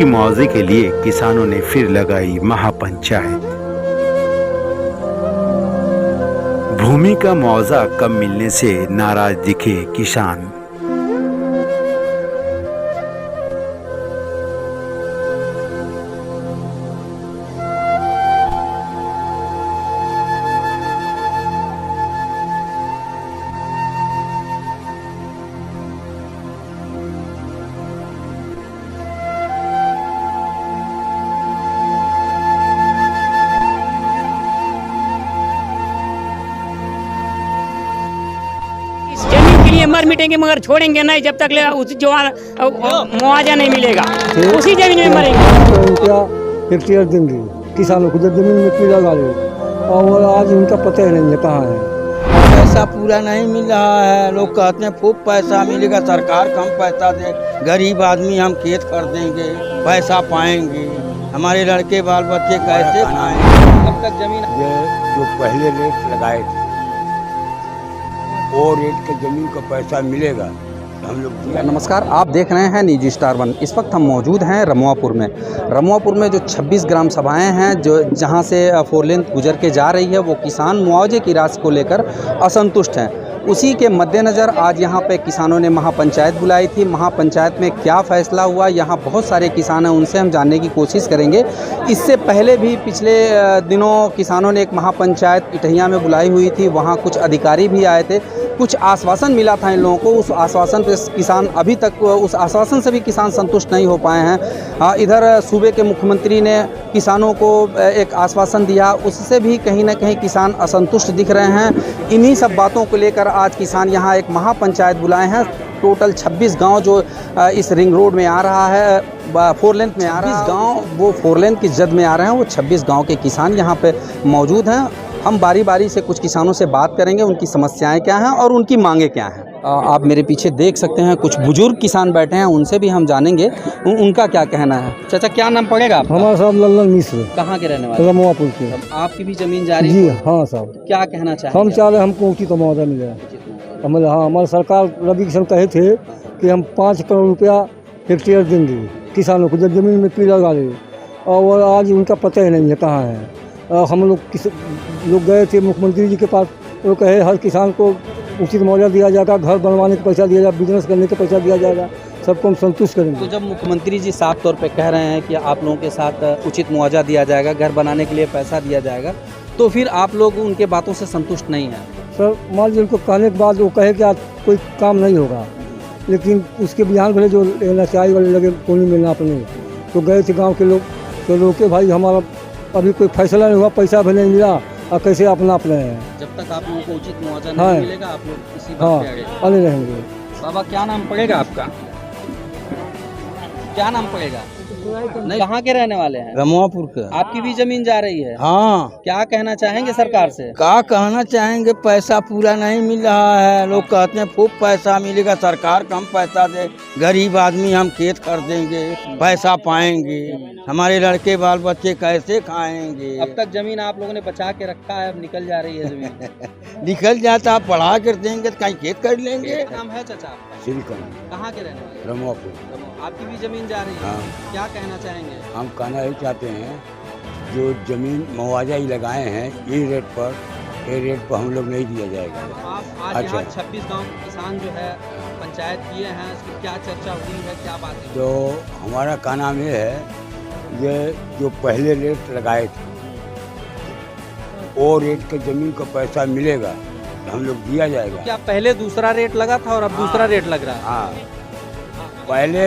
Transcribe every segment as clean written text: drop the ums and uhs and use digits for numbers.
की मुआवजे के लिए किसानों ने फिर लगाई महापंचायत। भूमि का मुआवजा कम मिलने से नाराज दिखे किसान। मर मिटेंगे मगर छोड़ेंगे नहीं जब तक उस जो मुआवजा नहीं मिलेगा, उसी जमीन में मरेंगे। हेक्टेयर देंगे किसानों को जब जमीन मिट्टी लगा ले, और आज उनका पता ही नहीं है कहाँ है। पैसा पूरा नहीं मिल रहा है। लोग कहते हैं खूब पैसा मिलेगा, सरकार कम पैसा दे, गरीब आदमी हम खेत खरीदेंगे, पैसा पाएंगे, हमारे लड़के बाल बच्चे कैसे खाएंगे। अब तक जमीन जो पहले रेट लगाए थे वो रेट के जमीन का पैसा मिलेगा हम लोग। नमस्कार, आप देख रहे हैं निजी स्टार 1। इस वक्त हम मौजूद हैं रमुआपुर में। रमुआपुर में जो 26 ग्राम सभाएं हैं जो जहां से 4 लेन गुजर के जा रही है, वो किसान मुआवजे की राशि को लेकर असंतुष्ट हैं। उसी के मद्देनज़र आज यहां पे किसानों ने महापंचायत बुलाई थी। महापंचायत में क्या फ़ैसला हुआ, यहां बहुत सारे किसान हैं, उनसे हम जानने की कोशिश करेंगे। इससे पहले भी पिछले दिनों किसानों ने एक महापंचायत इटहिया में बुलाई हुई थी, वहां कुछ अधिकारी भी आए थे, कुछ आश्वासन मिला था इन लोगों को। उस आश्वासन पे किसान अभी तक उस आश्वासन से भी किसान संतुष्ट नहीं हो पाए हैं। इधर सूबे के मुख्यमंत्री ने किसानों को एक आश्वासन दिया, उससे भी कहीं ना कहीं किसान असंतुष्ट दिख रहे हैं। इन्हीं सब बातों को लेकर आज किसान यहाँ एक महापंचायत बुलाए हैं। टोटल 26 गांव जो इस रिंग रोड में आ रहा है, 4 लेन में आ रहा है, गांव वो 4 लेन की जद में आ रहे हैं। वो 26 गांव के किसान यहाँ पे मौजूद हैं। हम बारी बारी से कुछ किसानों से बात करेंगे, उनकी समस्याएं क्या हैं और उनकी मांगे क्या हैं। आप मेरे पीछे देख सकते हैं कुछ बुजुर्ग किसान बैठे हैं, उनसे भी हम जानेंगे उनका क्या कहना है। चाचा, क्या नाम पड़ेगा आपका? हमारा साहब लल्लन मिश्र। कहाँ के रहने वाले? रमुआपुर के। आपकी भी जमीन जा रही जी है? हाँ साहब। क्या कहना चाहेंगे? हम चाह रहे हमको उचित मुआवजा मिलेगा। हमारी सरकार रवि किसान कहे थे कि हम 5 करोड़ रुपया हेक्टेयर देंगे किसानों को जब जमीन मिट्टी लगा ले, और आज उनका पता ही नहीं है कहाँ है। हम लोग गए थे मुख्यमंत्री जी के पास, वो कहे हर किसान को उचित मुआवजा दिया जाएगा, घर बनवाने का पैसा दिया जाएगा, बिजनेस करने का पैसा दिया जाएगा, सबको हम संतुष्ट करेंगे। तो जब मुख्यमंत्री जी साफ तौर पे कह रहे हैं कि आप लोगों के साथ उचित मुआवजा दिया जाएगा, घर बनाने के लिए पैसा दिया जाएगा, तो फिर आप लोग उनके बातों से संतुष्ट नहीं हैं? सर मान लीजिए उनको कहने के बाद वो कहे कि आज कोई काम नहीं होगा, लेकिन उसके बिहान भले जो NHI वाले लगे को नहीं मिलना अपने, तो गए थे गाँव के लोग, तो रोके भाई हमारा अभी कोई फैसला नहीं हुआ, पैसा भी नहीं मिला, और कैसे अपना अपने हैं। जब तक आप लोगों को उचित मुआवजा नहीं मिलेगा आप लोग इसी बात पे अड़े रहेंगे। बाबा, क्या नाम पड़ेगा आपका? क्या नाम पड़ेगा? नहीं, कहाँ के रहने वाले हैं? रमुआपुर के। आपकी भी जमीन जा रही है? हाँ। क्या कहना चाहेंगे सरकार से? क्या कहना चाहेंगे, पैसा पूरा नहीं मिल रहा है। लोग कहते हैं खूब पैसा मिलेगा, सरकार कम पैसा दे, गरीब आदमी हम खेत खरीदेंगे, पैसा पाएंगे, हमारे लड़के बाल बच्चे कैसे खाएंगे। अब तक जमीन आप लोगों ने बचा के रखा है, अब निकल जा रही है जमीन। निकल जाता, पढ़ा कर देंगे तो कहीं खेत कर लेंगे। नाम है चाचा आपका? श्रीकांत। कहाँ के रहने वाले? रमुआपुर। आपकी भी जमीन जा रही है? हाँ। क्या कहना चाहेंगे? हम कहना यही चाहते हैं जो जमीन मुआवजा ही लगाए हैं ये रेट पर हम लोग नहीं दिया जाएगा। तो आप आज अच्छा। यहाँ 26 गांव के किसान जो है पंचायत किए हैं, इसकी क्या चर्चा हुई है, क्या बात है? तो हमारा कहना ये है, ये जो पहले रेट लगाए थे वो रेट के जमीन का पैसा मिलेगा हम लोग दिया जाएगा। क्या पहले दूसरा रेट लगा था और अब दूसरा रेट लग रहा है? हाँ, पहले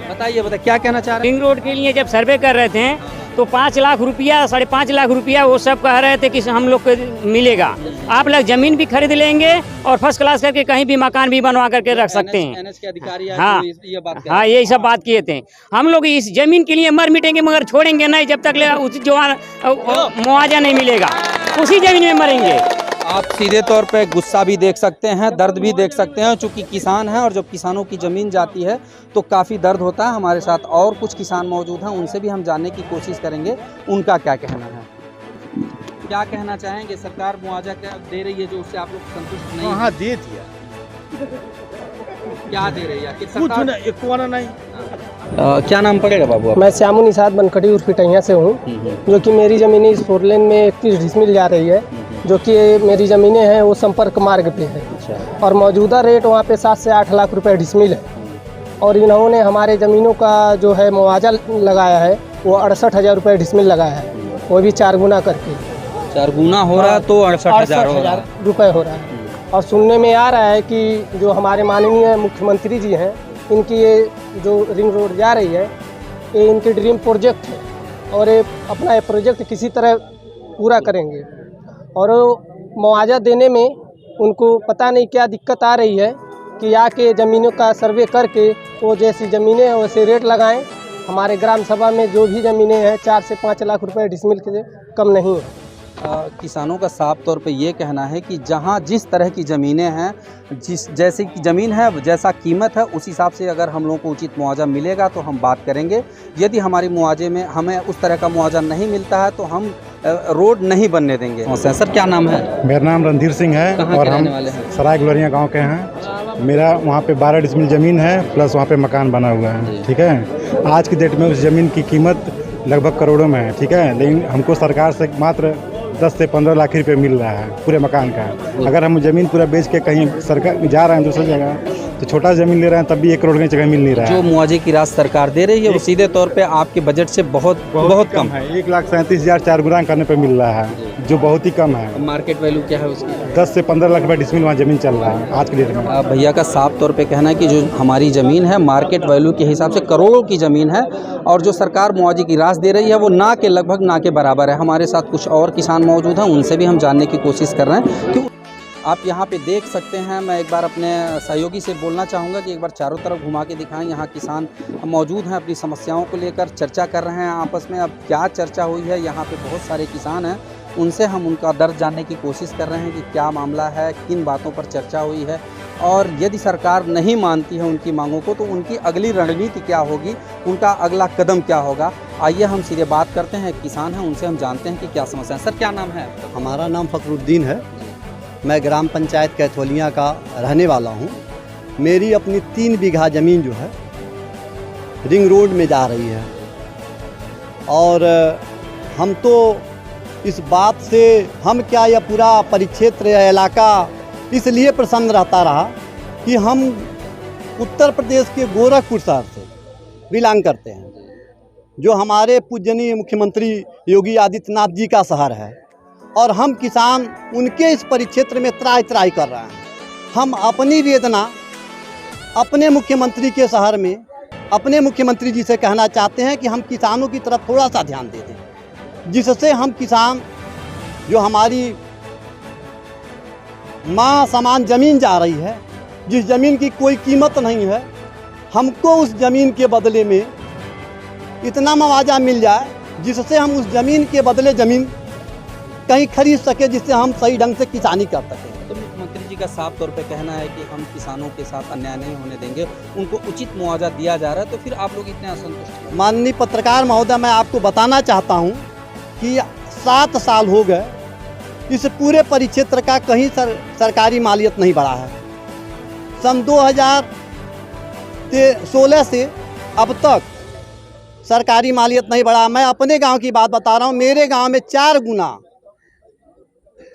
बताइए क्या कहना चाह रहे हैं? रिंग रोड के लिए जब सर्वे कर रहे थे तो 5 लाख रुपया 5.5 लाख रुपया वो सब कह रहे थे कि हम लोग को मिलेगा। आप लोग जमीन भी खरीद लेंगे और फर्स्ट क्लास करके कहीं भी मकान भी बनवा करके रख सकते हैं। NH के अधिकारी हाँ, ये बात हाँ, यही सब बात किए थे। हम लोग इस जमीन के लिए मर मिटेंगे मगर छोड़ेंगे नहीं जब तक उस जो मुआवजा नहीं मिलेगा, उसी जमीन में मरेंगे। आप सीधे तौर पे गुस्सा भी देख सकते हैं, दर्द भी देख सकते हैं, चूँकि किसान हैं और जब किसानों की ज़मीन जाती है तो काफ़ी दर्द होता है। हमारे साथ और कुछ किसान मौजूद हैं, उनसे भी हम जानने की कोशिश करेंगे उनका क्या कहना है। क्या कहना चाहेंगे? सरकार मुआवजा दे रही है जो उससे आप लोग संतुष्ट नहीं? हाँ, दे दिया। क्या दे रही है? कुछ नहीं, एक वाला नहीं। क्या नाम पड़ेगा बाबू आप? मैं श्यामू निषाद बनखटी उर्फ पिटैया से हूँ, जो कि मेरी ज़मीनें इस 4 लेन में 31 डिसमिल जा रही है, जो कि मेरी ज़मीनें हैं वो संपर्क मार्ग पे है। और मौजूदा रेट वहाँ पे 7 से 8 लाख रुपए डिसमिल है। और इन्होंने हमारे ज़मीनों का जो है मुआवजा लगाया है वो 68,000 रुपये डिसमिल लगाया है, वो भी 4 गुना करके। 4 गुना हो रहा तो 68,000 रुपये हो रहा है। और सुनने में आ रहा है कि जो हमारे माननीय मुख्यमंत्री जी हैं, इनकी ये जो रिंग रोड जा रही है ये इनकी ड्रीम प्रोजेक्ट है और ये अपना ये प्रोजेक्ट किसी तरह पूरा करेंगे। और मुआवजा देने में उनको पता नहीं क्या दिक्कत आ रही है कि आके ज़मीनों का सर्वे करके वो जैसी ज़मीनें हैं वैसे रेट लगाएं। हमारे ग्राम सभा में जो भी ज़मीनें हैं 4 से 5 लाख रुपए डिसमिल से कम नहीं है। किसानों का साफ तौर पे ये कहना है कि जहाँ जिस तरह की ज़मीनें हैं, जैसी की ज़मीन है जैसा कीमत है उस हिसाब से अगर हम लोगों को उचित मुआवजा मिलेगा तो हम बात करेंगे। यदि हमारी मुआवजे में हमें उस तरह का मुआवजा नहीं मिलता है तो हम रोड नहीं बनने देंगे। सर क्या नाम है? मेरा नाम रणधीर सिंह है और हम सराय गुलरिया गांव के हैं। मेरा वहाँ पे 12 डिसमिल ज़मीन है प्लस वहाँ पे मकान बना हुआ है। ठीक है, आज की डेट में उस ज़मीन की कीमत लगभग करोड़ों में है। ठीक है, लेकिन हमको सरकार से मात्र 10 से 15 लाख रुपए मिल रहा है पूरे मकान का। अगर हम ज़मीन पूरा बेच के कहीं सरकार जा रहे हैं दूसरी जगह तो छोटा ज़मीन ले रहे हैं तब भी 1 करोड़ की जगह मिल नहीं रहा है। जो मुआवजे की राशि सरकार दे रही है वो सीधे तौर पे आपके बजट से बहुत कम है। 1,37,000 4 गुना करने पे मिल रहा है, जो बहुत ही कम है। मार्केट वैल्यू क्या है उसकी? 10 से 15 लाख रुपए डिसमिल वहाँ ज़मीन चल रहा है आज की डेट में। भैया का साफ तौर पे कहना है कि जो हमारी ज़मीन है मार्केट वैल्यू के हिसाब से करोड़ों की ज़मीन है और जो सरकार मुआवजे की राशि दे रही है वो ना के लगभग ना के बराबर है। हमारे साथ कुछ और किसान मौजूद हैं, उनसे भी हम जानने की कोशिश कर रहे हैं कि आप यहाँ पे देख सकते हैं। मैं एक बार अपने सहयोगी से बोलना चाहूँगा कि एक बार चारों तरफ घुमा के दिखाएं। यहाँ किसान मौजूद हैं, अपनी समस्याओं को लेकर चर्चा कर रहे हैं आपस में। अब क्या चर्चा हुई है, यहाँ पे बहुत सारे किसान हैं, उनसे हम उनका दर्द जानने की कोशिश कर रहे हैं कि क्या मामला है, किन बातों पर चर्चा हुई है और यदि सरकार नहीं मानती है उनकी मांगों को तो उनकी अगली रणनीति क्या होगी, उनका अगला कदम क्या होगा। आइए हम सीधे बात करते हैं, किसान हैं उनसे हम जानते हैं कि क्या समस्या है। सर क्या नाम है? हमारा नाम फखरुद्दीन है। मैं ग्राम पंचायत कैथोलिया का रहने वाला हूँ। मेरी अपनी 3 बीघा ज़मीन जो है रिंग रोड में जा रही है और हम तो इस बात से हम क्या यह पूरा परिक्षेत्र या इलाका इसलिए प्रसन्न रहता रहा कि हम उत्तर प्रदेश के गोरखपुर शहर से बिलोंग करते हैं, जो हमारे पूजनीय मुख्यमंत्री योगी आदित्यनाथ जी का शहर है और हम किसान उनके इस परिक्षेत्र में त्राही त्राही कर रहे हैं। हम अपनी वेदना अपने मुख्यमंत्री के शहर में अपने मुख्यमंत्री जी से कहना चाहते हैं कि हम किसानों की तरफ थोड़ा सा ध्यान दे दें, जिससे हम किसान जो हमारी माँ समान ज़मीन जा रही है, जिस ज़मीन की कोई कीमत नहीं है, हमको उस ज़मीन के बदले में इतना मुआवजा मिल जाए जिससे हम उस ज़मीन के बदले ज़मीन कहीं खरीद सके, जिससे हम सही ढंग से किसानी कर सकें। तो मुख्यमंत्री जी का साफ तौर पे कहना है कि हम किसानों के साथ अन्याय नहीं होने देंगे, उनको उचित मुआवजा दिया जा रहा है, तो फिर आप लोग इतने असंतुष्ट हैं? माननीय पत्रकार महोदय, मैं आपको बताना चाहता हूं कि 7 साल हो गए इस पूरे परिक्षेत्र का कहीं सरकारी मालियत नहीं बढ़ा है। सन 2016 से अब तक सरकारी मालियत नहीं बढ़ा। मैं अपने गांव की बात बता रहा हूं। मेरे गांव में 4 गुना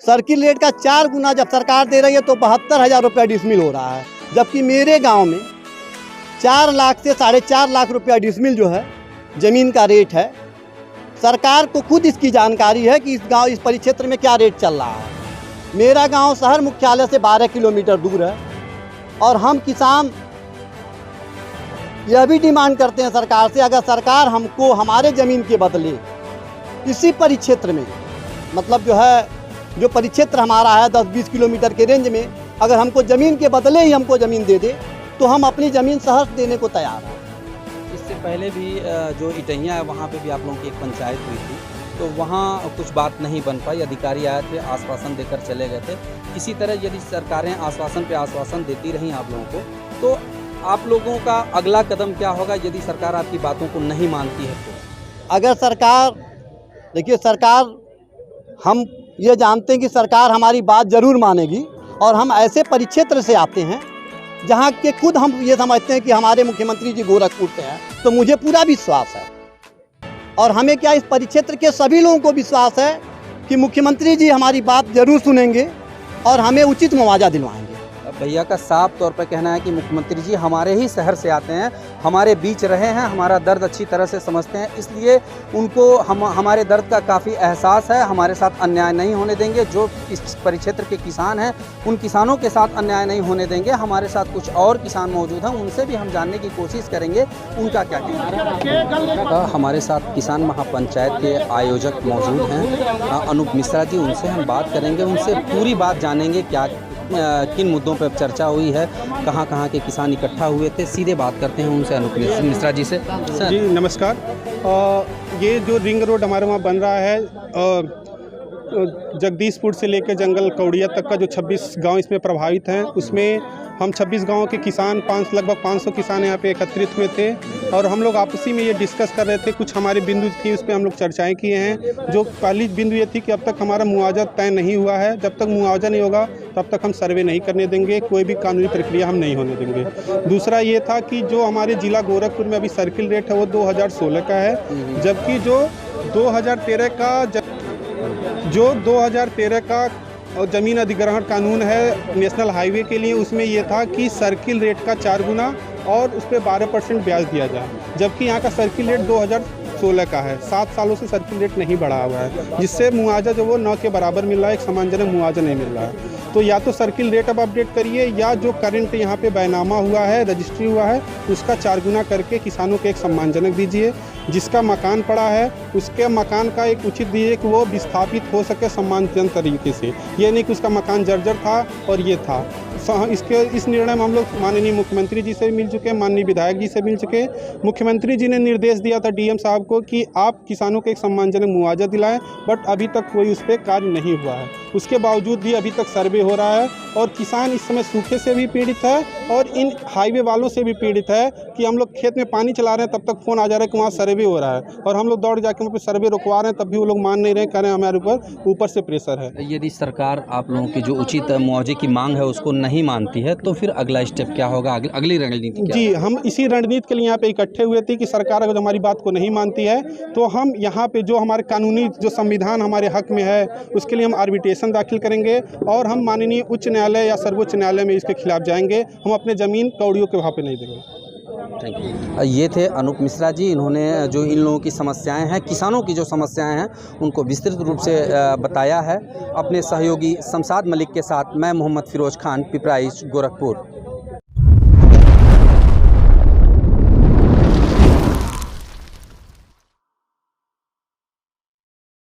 सर्किल रेट का 4 गुना जब सरकार दे रही है तो 72,000 रुपये डिसमिल हो रहा है, जबकि मेरे गांव में 4 लाख से 4.5 लाख रुपया डिसमिल जो है ज़मीन का रेट है। सरकार को खुद इसकी जानकारी है कि इस परिक्षेत्र में क्या रेट चल रहा है। मेरा गांव शहर मुख्यालय से 12 किलोमीटर दूर है और हम किसान यह भी डिमांड करते हैं सरकार से, अगर सरकार हमको हमारे ज़मीन के बदले इसी परिक्षेत्र में, मतलब जो परिक्षेत्र हमारा है 10-20 किलोमीटर के रेंज में, अगर हमको ज़मीन के बदले ही हमको ज़मीन दे दे तो हम अपनी ज़मीन शहर देने को तैयार हैं। इससे पहले भी जो इटैया है वहाँ पे भी आप लोगों की एक पंचायत हुई थी, तो वहाँ कुछ बात नहीं बन पाई, अधिकारी आए थे, आश्वासन देकर चले गए थे। इसी तरह यदि सरकारें आश्वासन पे आश्वासन देती रहीं आप लोगों को, तो आप लोगों का अगला कदम क्या होगा यदि सरकार आपकी बातों को नहीं मानती है? तो अगर सरकार, देखिए सरकार, हम ये जानते हैं कि सरकार हमारी बात ज़रूर मानेगी और हम ऐसे परिक्षेत्र से आते हैं जहाँ के खुद हम ये समझते हैं कि हमारे मुख्यमंत्री जी गोरखपुर से हैं, तो मुझे पूरा विश्वास है और हमें क्या इस परिक्षेत्र के सभी लोगों को विश्वास है कि मुख्यमंत्री जी हमारी बात जरूर सुनेंगे और हमें उचित मुआवजा दिलवाएंगे। भैया का साफ तौर पर कहना है कि मुख्यमंत्री जी हमारे ही शहर से आते हैं, हमारे बीच रहे हैं, हमारा दर्द अच्छी तरह से समझते हैं, इसलिए उनको हमारे दर्द का काफ़ी एहसास है। हमारे साथ अन्याय नहीं होने देंगे। जो इस परिक्षेत्र के किसान हैं उन किसानों के साथ अन्याय नहीं होने देंगे। हमारे साथ कुछ और किसान मौजूद हैं, उनसे भी हम जानने की कोशिश करेंगे उनका क्या कहना है। हमारे साथ किसान महापंचायत के आयोजक मौजूद हैं अनूप मिश्रा जी, उनसे हम बात करेंगे, उनसे पूरी बात जानेंगे क्या किन मुद्दों पर चर्चा हुई है, कहाँ कहाँ के किसान इकट्ठा हुए थे। सीधे बात करते हैं उनसे, अनूप मिश्रा जी से। जी नमस्कार। ये जो रिंग रोड हमारे वहाँ बन रहा है, जगदीशपुर से लेकर जंगल कौड़िया तक का जो 26 गांव इसमें प्रभावित हैं, उसमें हम 26 गांव के किसान लगभग 500 किसान यहाँ पे एकत्रित हुए थे और हम लोग आपसी में ये डिस्कस कर रहे थे। कुछ हमारे बिंदु थी, उस पर हम लोग चर्चाएं किए हैं। जो पहली बिंदु ये थी कि अब तक हमारा मुआवजा तय नहीं हुआ है। जब तक मुआवजा नहीं होगा तब तक हम सर्वे नहीं करने देंगे, कोई भी कानूनी प्रक्रिया हम नहीं होने देंगे। दूसरा ये था कि जो हमारे ज़िला गोरखपुर में अभी सर्किल रेट है वो 2016 का है, जबकि जो 2013 का और ज़मीन अधिग्रहण कानून है नेशनल हाईवे के लिए, उसमें यह था कि सर्किल रेट का 4 गुना और उस पर 12% ब्याज दिया जाए, जबकि यहाँ का सर्किल रेट 2016 का है। 7 सालों से सर्किल रेट नहीं बढ़ा हुआ है, जिससे मुआवजा जो वो 9 के बराबर मिल रहा है, एक सम्मानजनक मुआवजा नहीं मिल रहा है। तो या तो सर्किल रेट अब अपडेट करिए या जो करंट यहाँ पे बैनामा हुआ है, रजिस्ट्री हुआ है, उसका 4 गुना करके किसानों को एक सम्मानजनक दीजिए। जिसका मकान पड़ा है उसके मकान का एक उचित दीजिए कि वो विस्थापित हो सके सम्मानजनक तरीके से। ये नहीं कि उसका मकान जर्जर था और ये था। इस निर्णय में हम लोग माननीय मुख्यमंत्री जी से भी मिल चुके हैं, माननीय विधायक जी से मिल चुके हैं। मुख्यमंत्री जी ने निर्देश दिया था डीएम साहब को कि आप किसानों को एक सम्मानजनक मुआवजा दिलाएं, बट अभी तक कोई उस पर कार्य नहीं हुआ है। उसके बावजूद भी अभी तक सर्वे हो रहा है और किसान इस समय सूखे से भी पीड़ित है और इन हाईवे वालों से भी पीड़ित है कि हम लोग खेत में पानी चला रहे हैं तब तक फ़ोन आ जा रहा है कि वहाँ सर्वे हो रहा है और हम लोग दौड़ जाके वहाँ पे सर्वे रुकवा रहे हैं, तब भी वो लोग मान नहीं रहे, कह रहे हैं हमारे ऊपर से प्रेशर है। यदि सरकार आप लोगों की जो उचित मुआवजे की मांग है उसको नहीं मानती है तो फिर अगला स्टेप क्या होगा, अगली रणनीति क्या? जी, हम इसी रणनीति के लिए यहाँ पे इकट्ठे हुए थे कि सरकार अगर हमारी बात को नहीं मानती है तो हम यहाँ पे जो हमारे कानूनी जो संविधान हमारे हक में है उसके लिए हम आर्बिट्रेशन दाखिल करेंगे और हम माननीय उच्च न्यायालय या सर्वोच्च न्यायालय में इसके खिलाफ जाएंगे। हम अपने ज़मीन कौड़ियों के भाव पे नहीं देंगे। ये थे अनूप मिश्रा जी। इन्होंने जो इन लोगों की समस्याएं हैं, किसानों की जो समस्याएं हैं, उनको विस्तृत रूप से बताया है। अपने सहयोगी शमशाद मलिक के साथ मैं मोहम्मद फिरोज खान, पिपराइच, गोरखपुर।